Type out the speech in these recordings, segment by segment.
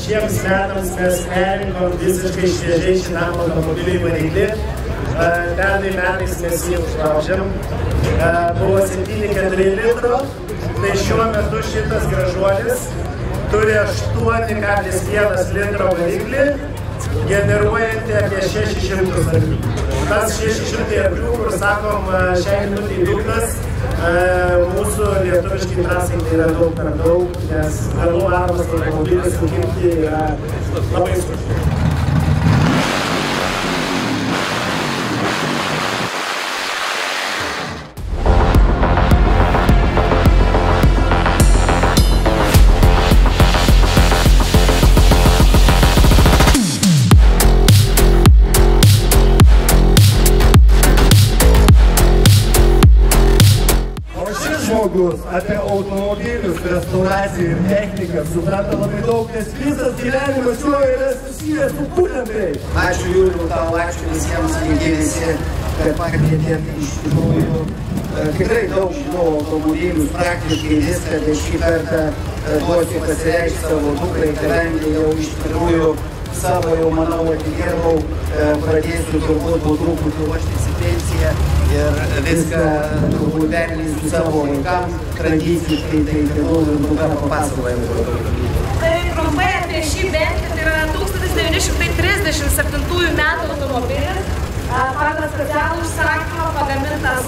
šiems metams mes perrinkom visiškai šviežiai šitam automobiliui variklį. Pernai metais mes jį užlaužėm. Buvo 7,4 litro, tai šiuo metu šitas gražuolis turi 8,1 litro variklį, generuojantį apie 600 arklių. Tas 600 arklių, kur sakom, šiai minutei dugnas, mūsų lietuviškai trasai tai yra daug per daug, nes galų varomas automobilis sukirpti yra labai sunku. Apie automobilius, restauraciją ir techniką supranta labai daug, nes visas gyvenimas jo yra susijęs su būtent tai. Ačiū Juliau, tau ačiū visiems, visi, kad pakvietėt iš tikrųjų. Tikrai daug žinau automobilius, praktiškai viską, tai šį kartą duosiu pasireikšti savo dukrai, kadangi jau iš tikrųjų savo jau, manau, atidirbau, pradėsiu turbūt po truputį ruoštis į pensiją ir viską turbūt perleisiu savo vaikams, tradiciškai, tai tegul dukrą papasakoja. Tai trumpai apie šį Bentley, tai yra 1937 metų automobilis, pagal specialų užsakymą pagamintas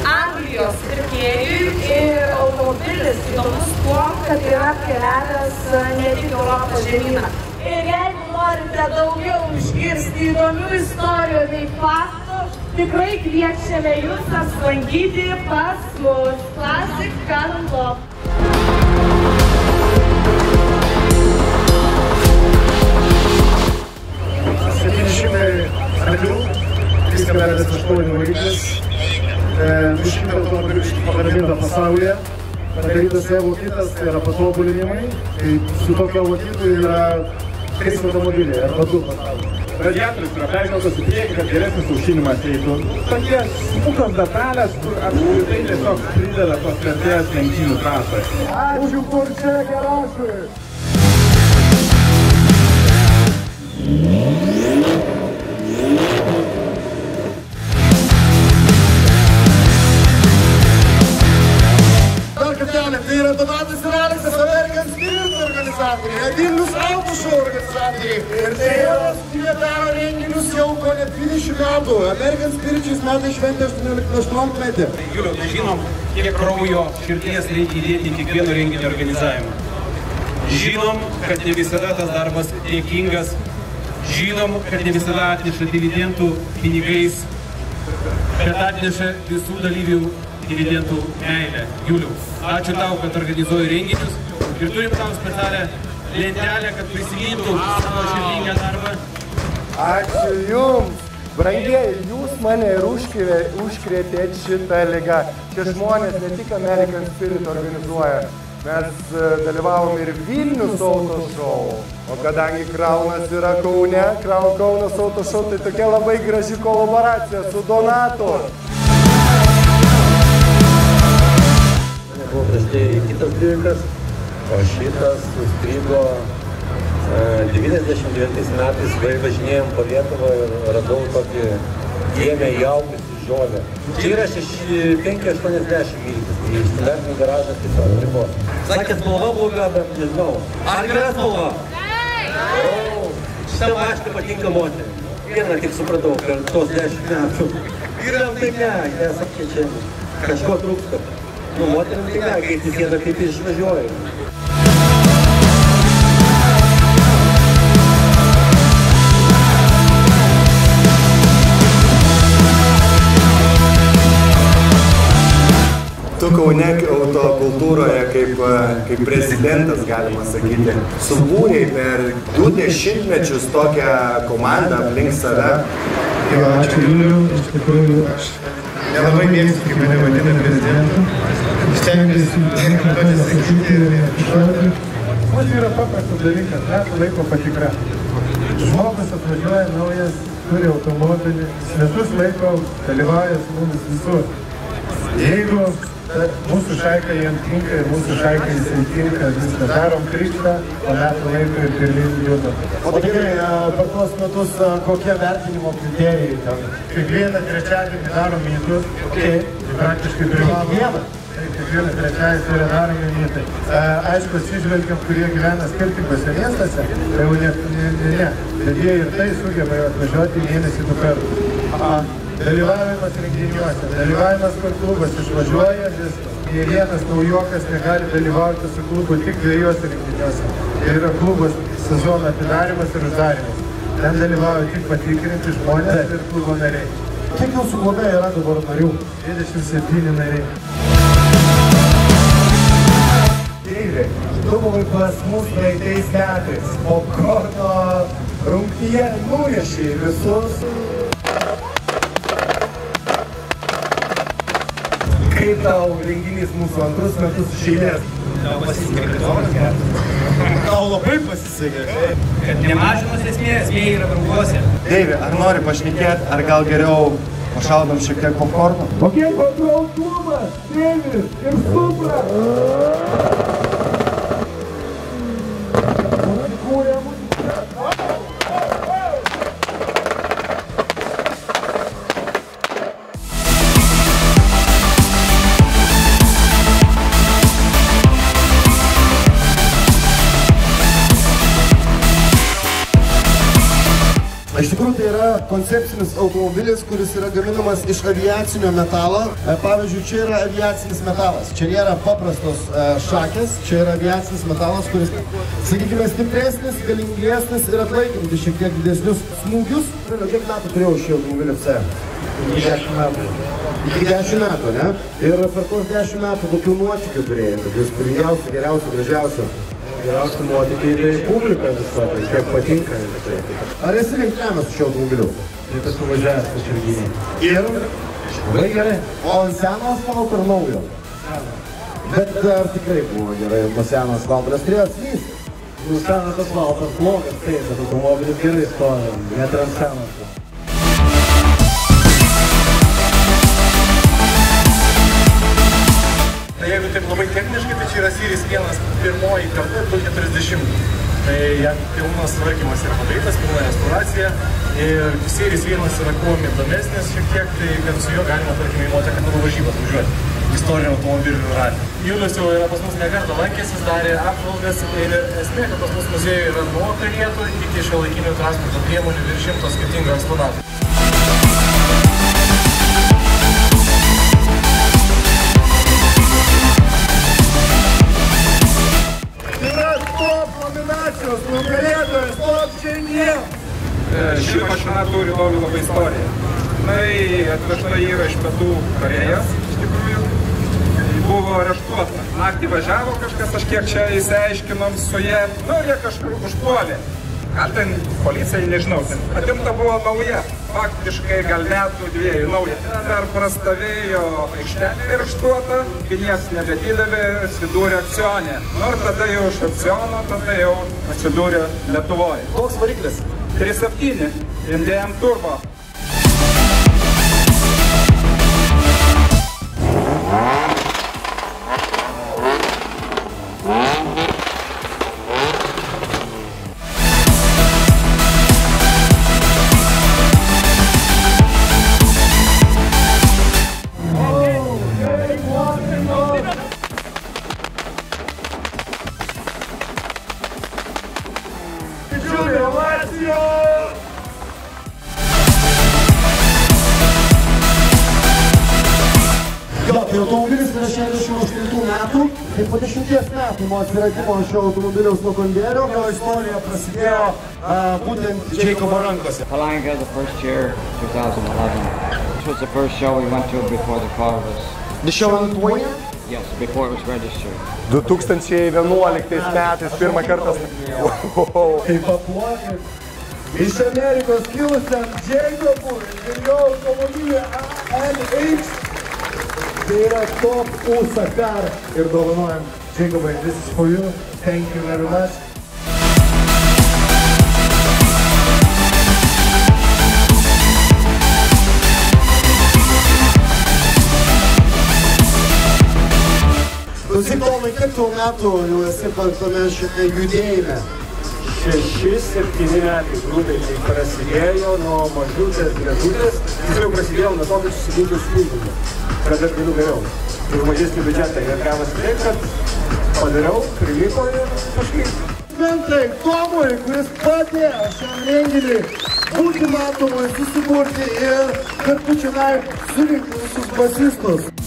Anglijos pirkėjui ir automobilis įdomus tuo, kad yra keliavęs ne tik Europos žemyną. Ir jeigu norite daugiau išgirsti įdomių istorijų bei faktų, tikrai kviečiame jūs apsilankyti pas mus Classic Car & Loft. 700 arklių, 3,8 variklis, 200 automobilių pagaminta pasaulyje, padarytas vokitas, tai yra patobulinimai, tai su tokio vokito yra 3 automobiliai arba 2 pasaulyje. Radiatorius yra perkeltas į priekį, kad geresnis aušinimas eitų. Tokie smulkios detalės, kur apskritai tiesiog prideda tos vertės lenktynių trasai. Ačiū Porsche garažui! Dar kartelį, tai yra Donatas ir Aleksas, American Spirit organizatoriai, Vilnius Auto Show organizatoriai. Ir tai yra, jie daro renginius jau kone 20 metų. American Spirit šiais metais šventė 18 metį. Juliau, tai žinom, kiek kraujo, širdies reikia įdėti į kiekvieno renginio organizavimą. Žinom, kad ne visada tas darbas dėkingas. Žinom, kad ne visada atneša dividendų pinigais, bet atneša visų dalyvių dividendų meilę. Juliau, ačiū tau, kad organizuoji renginius ir turim tau specialią lentelę, kad prisimintų savo širdingą darbą. Ačiū Jums! Brangieji, Jūs mane ir užkrėtėt šitą ligą. Šie žmonės ne tik American Spirit organizuoja. Mes dalyvavom ir Vilnius Auto Show, o kadangi Kraunas yra Kaune, Kaunas Auto Show, tai tokia labai graži kolaboracija su Donatu. Buvo prieš tai kitas dvikas, o šitas sustrigo 99 metais, kai važinėjom po Lietuvą ir radau tokį kiemę įaugusį žolę. Čia yra 580 mylių, į standartinį garažą tiesiog ribos. Sakė, spalva bloga, bet nežinau. Ar gera spalva? Taip! Šitą mašinę patinka moterį. Vieną tik supratau per tos 10 metų. Vyram tai ne, sakė, čia kažko trūksta. Nu, moterim tai ne, kai atsisėda, kaip išvažiuoja. Tu Kaune autokultūroje kaip prezidentas, galima sakyti, subūrei per 2 dešimtmečius tokią komandą aplink save. Jo, ačiū Juliau, iš tikrųjų aš nelabai mėgstu, kaip mane vadina prezidentu. Stengiuosi pasisakyti ir išduoti. Mūsų yra paprastas dalykas, metų laiko patikra. Žmogus atvažiuoja naujas, turi automobilį, metus laiko dalyvauja su mumis visur. Jeigu Mūsų šaika jiems tinka ir mūsų šaika jisai tinka, viską darom krikštą, o metų laiko ir pirmyn judam. O tai gerai, per tuos metus kokie vertinimo kriterijai ten? Kiekvieną trečiadienį darom mytus, tai praktiškai privalom. Kiekvieną trečiadienį tai yra daromi mytai. Aišku, atsižvelgiam, kurie gyvena skirtingose miestuose, tai jau ne. Bet jie ir tai sugeba atvažiuoti mėnesį 2 kartus. Dalyvavimas renginiuose, dalyvavimas kur klubas išvažiuoja, nes nei vienas naujokas negali dalyvauti su klubu tik 2 renginiuose. Tai yra klubas sezono atidarimas ir uždarimas. Ten dalyvauja tik patikrinti žmonės ir klubo nariai. Kiek jūsų klube yra dabar narių? 27 nariai. Deivi, tu buvai pas mus praeitais metais. Popkorno rungtyje nunešiai visus. Kaip tau renginys mūsų antrus metus iš eilės? Tau pasisekė prizoras geras. Tau labai pasisekė. Kad nemažinos esmė yra drauguose. Deivi, ar nori pašnekėti, ar gal geriau pašaudom šiek tiek popkorno? Kokie kontrol klubas, Deivis ir Supra! Iš tikrųjų, tai yra koncepcinis automobilis, kuris yra gaminamas iš aviacinio metalo. Pavyzdžiui, čia yra aviacinis metalas. Čia nėra paprastos šakės, čia yra aviacinis metalas, kuris, sakykime, stipresnis, galingesnis ir atlaikantis šiek tiek didesnius smūgius. Kiek metų turėjau šį automobilį C? Iki 10 metų. Iki 10 metų, ne? Ir per tuos 10 metų kokių nuotykių turėjai, tokių spūdingiausių, geriausių, gražiausių. Geriausių nuotykiai tai publika visą, tai kiek patinka. Ar esi lenktyniavęs su šiuo automobiliu? Taip esu važiavęs Kačerginėje. Ir? Labai gerai. O ant seno asfalto ar naujo? Bet ar tikrai buvo gerai nuo seno asfalto, nes turėjo slysti? Senas asfaltas blogas, taip, bet automobilis gerai stoja, net ir ant senas. Jeigu taip labai techniškai, tai čia yra Series 1 pirmoji karta 240. Tai jam pilnas tvarkymas yra padarytas, pilna restauracija. Ir Series 1 yra kuo įdomesnis šiek tiek, tai kad su juo galima, tarkime, į motokalnų varžybas važiuoti. Istorinio automobilių ralį. Julius jau yra pas mus ne kartą lankęsis, darė apžvalgas ir esmė, kad pas mus muziejuje yra nuo karietų iki šiuolaikinių transporto priemonių virš 100 skirtingų eksponatų. Nugalėtojas, stop šiandien! Ši mašina turi labai istoriją. Atvežta yra iš Pietų Korėjos, iš tikrųjų. Buvo areštuota. Naktį važiavo kažkas, aš kiek čia įsiaiškinom su jie, jie kažkur užpuolė. Gal ten policijai, nežinau, atimta buvo nauja, faktiškai gal metų 2 nauja. Dar prastovėjo aikštelė areštuota, nieks nebedidavė, atsidūrė akcionė. Ir tada jau iš akciono, tada jau atsidūrė Lietuvoje. Koks variklis? 3.7, MDM turbo. Tai automobilis yra 68 metų, tai po 10 metų nuo atsiradimo šio automobiliaus nuo konvejerio, jo istorija prasidėjo būtent Jacobo rankose. Palanga, the first year, 2011. This was the first show we went to before the car was... The show in Lithuania? Yes, before it was registered. 2011 metais pirmą kartą. Tai paplokit iš Amerikos kilusiam Jacobui ir jo automobilį ANX. Tai yra Top Usakar ir dovanojam Jacobai, this is for you, thank you very much. kiek tau metų jau esi tame šitame judėjime? 6-7 metai grubiai tai prasidėjo nuo mažutės gražutės. Tiksliau prasidėjo nuo to, kad susiginčiau su Vilniumi, kad aš galiu geriau. Ir mažesnį biudžetą. Ir gavas taip, kad padariau, privyko ir kažkaip. Mentai Tomui, kuris padėjo šiam renginiui būti matomai, susiburti ir kartu čionai surinkti visus basistus.